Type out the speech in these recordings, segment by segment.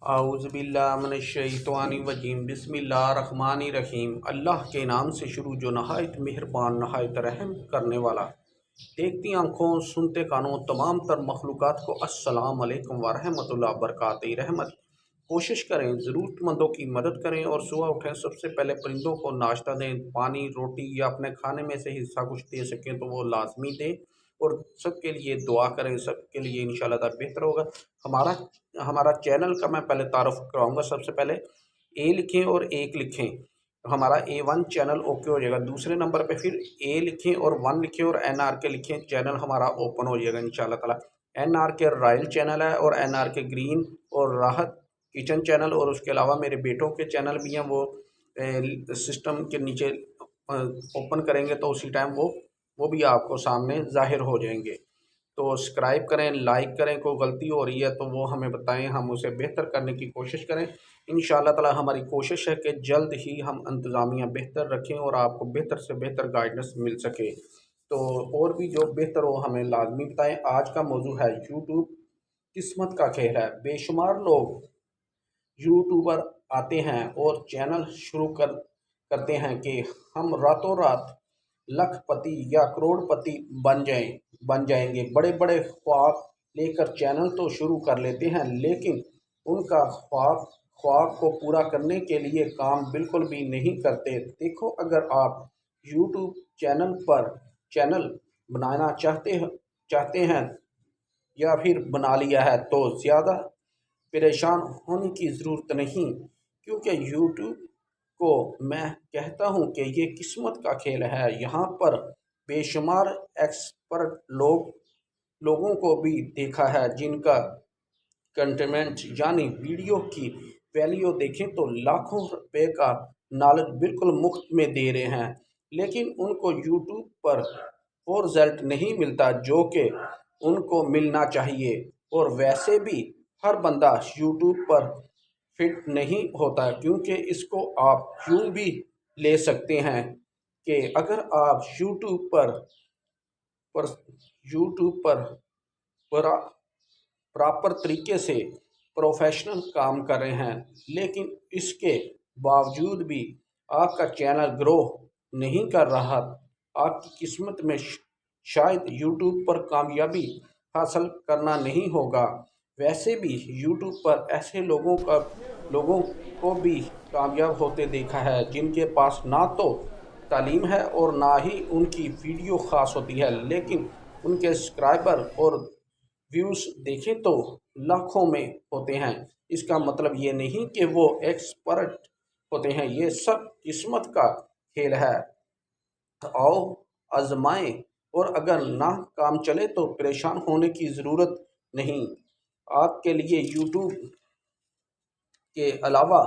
आउज़ुबिल्लाहिमिनश्शैतानिर्रजीम बिस्मिल्लाहिर्रहमानिर्रहीम। अल्लाह के नाम से शुरू जो नहायत मेहरबान नहायत रहम करने वाला। देखती आंखों सुनते कानों तमाम तर मखलूक़ात को अस्सलाम अलैकुम व रहमतुल्लाहि व बरकातहू। रहमत कोशिश करें ज़रूरतमंदों की मदद करें और सुबह उठें सबसे पहले परिंदों को नाश्ता दें, पानी रोटी या अपने खाने में से हिस्सा कुछ दे सकें तो वो लाजमी दें और सबके लिए दुआ करें, सबके लिए इंशाअल्लाह ताला बेहतर होगा। हमारा हमारा चैनल का मैं पहले तारुफ कराऊंगा। सबसे पहले ए लिखें और एक लिखें तो हमारा A1 चैनल ओके हो जाएगा। दूसरे नंबर पे फिर ए लिखें और 1 लिखें और NRK लिखें, चैनल हमारा ओपन हो जाएगा इंशाअल्लाह ताला। NRK रॉयल चैनल है और NRK ग्रीन और राहत किचन चैनल, और उसके अलावा मेरे बेटों के चैनल भी हैं, वो सिस्टम के नीचे ओपन करेंगे तो उसी टाइम वो भी आपको सामने ज़ाहिर हो जाएंगे। तो सब्सक्राइब करें, लाइक करें, कोई गलती हो रही है तो वो हमें बताएं, हम उसे बेहतर करने की कोशिश करें। इंशाअल्लाह ताला हमारी कोशिश है कि जल्द ही हम इंतज़ामिया बेहतर रखें और आपको बेहतर से बेहतर गाइडेंस मिल सके। तो और भी जो बेहतर हो हमें लाजमी बताएं। आज का मौजू है यूट्यूब किस्मत का खेल है। बेशुमार लोग यूट्यूबर आते हैं और चैनल शुरू करते हैं कि हम रातों रात लखपति या करोड़पति बन जाएंगे। बड़े बड़े ख्वाब लेकर चैनल तो शुरू कर लेते हैं, लेकिन उनका ख्वाब को पूरा करने के लिए काम बिल्कुल भी नहीं करते। देखो, अगर आप यूट्यूब चैनल बनाना चाहते हैं या फिर बना लिया है तो ज़्यादा परेशान होने की ज़रूरत नहीं, क्योंकि यूट्यूब को मैं कहता हूं कि ये किस्मत का खेल है। यहाँ पर बेशुमार एक्सपर्ट लोगों को भी देखा है जिनका कंटेंट यानी वीडियो की वैल्यू देखें तो लाखों रुपए का नॉलेज बिल्कुल मुफ्त में दे रहे हैं, लेकिन उनको यूट्यूब पर वो रिजल्ट नहीं मिलता जो कि उनको मिलना चाहिए। और वैसे भी हर बंदा यूट्यूब पर फिट नहीं होता, क्योंकि इसको आप यूं भी ले सकते हैं कि अगर आप पर यूट्यूब पर प्रॉपर तरीके से प्रोफेशनल काम कर रहे हैं, लेकिन इसके बावजूद भी आपका चैनल ग्रो नहीं कर रहा, आपकी किस्मत में शायद यूट्यूब पर कामयाबी हासिल करना नहीं होगा। वैसे भी यूट्यूब पर ऐसे लोगों को भी कामयाब होते देखा है जिनके पास ना तो तालीम है और ना ही उनकी वीडियो ख़ास होती है, लेकिन उनके सब्सक्राइबर और व्यूज़ देखें तो लाखों में होते हैं। इसका मतलब ये नहीं कि वो एक्सपर्ट होते हैं, ये सब किस्मत का खेल है। आओ आजमाएं, और अगर ना काम चले तो परेशान होने की ज़रूरत नहीं। आपके लिए यूट्यूब के अलावा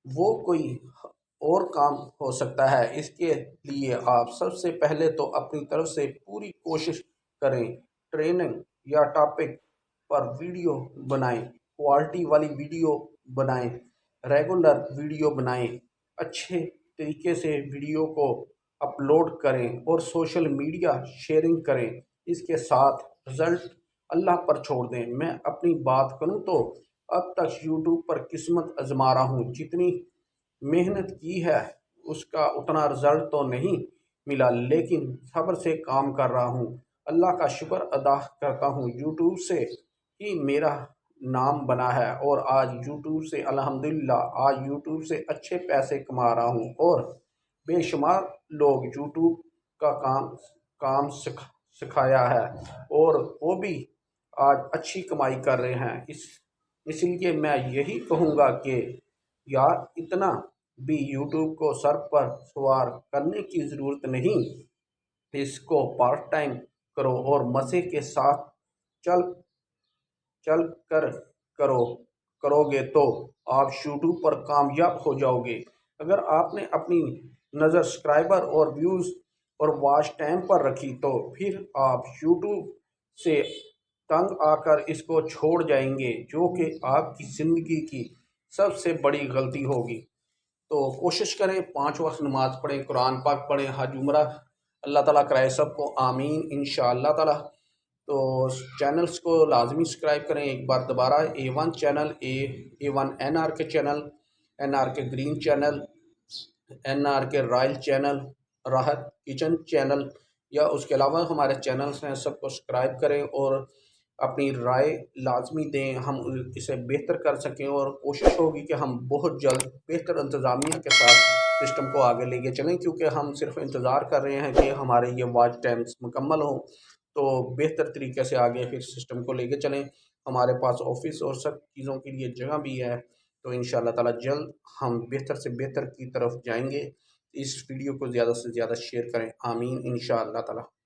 वो कोई और काम हो सकता है। इसके लिए आप सबसे पहले तो अपनी तरफ से पूरी कोशिश करें, ट्रेनिंग या टॉपिक पर वीडियो बनाएं, क्वालिटी वाली वीडियो बनाएं, रेगुलर वीडियो बनाएं, अच्छे तरीके से वीडियो को अपलोड करें और सोशल मीडिया शेयरिंग करें। इसके साथ रिज़ल्ट अल्लाह पर छोड़ दें। मैं अपनी बात करूं तो अब तक यूट्यूब पर किस्मत आजमा रहा हूं, जितनी मेहनत की है उसका उतना रिजल्ट तो नहीं मिला, लेकिन सब्र से काम कर रहा हूँ। अल्लाह का शुक्र अदा करता हूँ, यूट्यूब से ही मेरा नाम बना है और आज यूट्यूब से अल्हम्दुलिल्लाह आज यूट्यूब से अच्छे पैसे कमा रहा हूँ। और बेशुमार लोग यूट्यूब का काम सिखाया है और वो भी आज अच्छी कमाई कर रहे हैं। इसलिए मैं यही कहूँगा कि यार, इतना भी यूट्यूब को सर पर सवार करने की ज़रूरत नहीं। इसको पार्ट टाइम करो और मज़े के साथ चल चल कर करो करोगे तो आप यूट्यूब पर कामयाब हो जाओगे। अगर आपने अपनी नज़र सब्सक्राइबर और व्यूज़ और वॉच टाइम पर रखी तो फिर आप यूट्यूब से तंग आकर इसको छोड़ जाएंगे, जो कि आपकी ज़िंदगी की सबसे बड़ी गलती होगी। तो कोशिश करें 5 वक्त नमाज़ पढ़ें, कुरान पाक पढ़ें, हज उम्रा अल्लाह ताला कराए सबको, आमीन इंशाअल्लाह ताला। تو چینلز کو لازمی سبسکرائب کریں ایک بار دوبارہ، A1 چینل، A1 NR کے چینل، NR کے گرین چینل، NR کے رائل چینل، راحت کچن چینل، یا اس کے علاوہ ہمارے چینلز ہیں، سب کو سبسکرائب کریں اور اپنی رائے لازمی دیں، ہم اسے بہتر کر سکیں، اور کوشش ہوگی کہ ہم بہت جلد بہتر انتظامیہ کے ساتھ سسٹم کو آگے لے کے چلیں، کیونکہ ہم صرف انتظار کر رہے ہیں کہ ہمارے یہ واچ ٹائمز مکمل ہوں تو بہتر طریقے سے آگے پھر سسٹم کو لے کے چلیں۔ ہمارے پاس آفس اور سب چیزوں کے لیے جگہ بھی ہے، تو انشاءاللہ تعالی جلد ہم بہتر سے بہتر کی طرف جائیں گے۔ اس ویڈیو کو زیادہ سے زیادہ شیئر کریں، آمین انشاءاللہ تعالی۔